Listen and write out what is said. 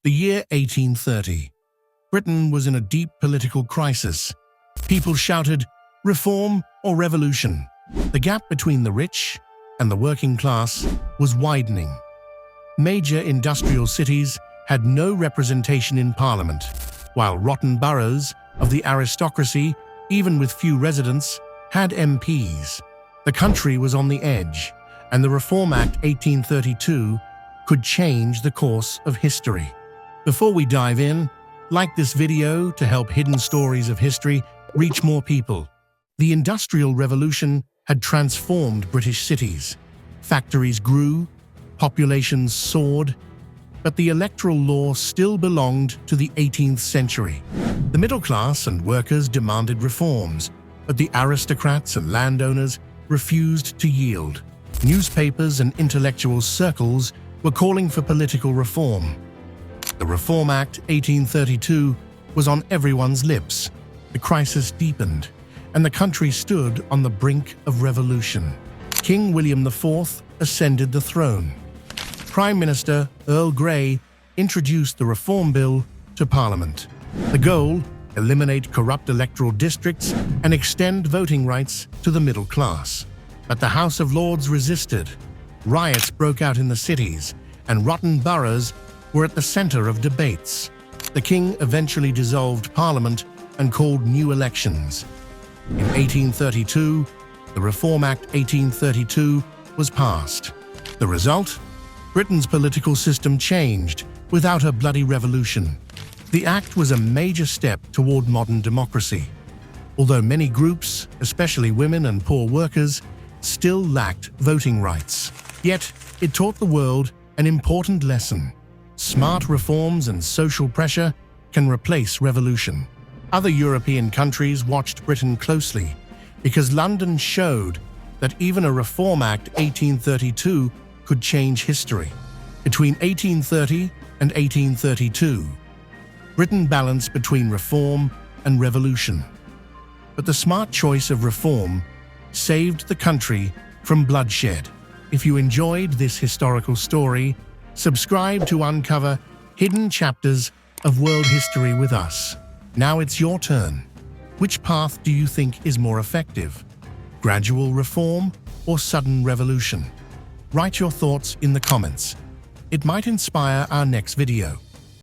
The year 1830. Britain was in a deep political crisis. People shouted, "Reform or revolution?" The gap between the rich and the working class was widening. Major industrial cities had no representation in Parliament, while rotten boroughs of the aristocracy, even with few residents, had MPs. The country was on the edge, and the Reform Act 1832 could change the course of history. Before we dive in, like this video to help hidden stories of history reach more people. The Industrial Revolution had transformed British cities. Factories grew, populations soared, but the electoral law still belonged to the 18th century. The middle class and workers demanded reforms, but the aristocrats and landowners refused to yield. Newspapers and intellectual circles were calling for political reform. The Reform Act 1832 was on everyone's lips. The crisis deepened, and the country stood on the brink of revolution. King William IV ascended the throne. Prime Minister Earl Grey introduced the Reform Bill to Parliament. The goal: eliminate corrupt electoral districts and extend voting rights to the middle class. But the House of Lords resisted. Riots broke out in the cities, and rotten boroughs were at the center of debates. The king eventually dissolved Parliament and called new elections. In 1832, the Reform Act 1832 was passed. The result? Britain's political system changed without a bloody revolution. The act was a major step toward modern democracy. Although many groups, especially women and poor workers, still lacked voting rights. Yet, it taught the world an important lesson. Smart reforms and social pressure can replace revolution. Other European countries watched Britain closely because London showed that even a Reform Act 1832 could change history. Between 1830 and 1832, Britain balanced between reform and revolution. But the smart choice of reform saved the country from bloodshed. If you enjoyed this historical story, subscribe to uncover hidden chapters of world history with us. Now it's your turn. Which path do you think is more effective? Gradual reform or sudden revolution? Write your thoughts in the comments. It might inspire our next video.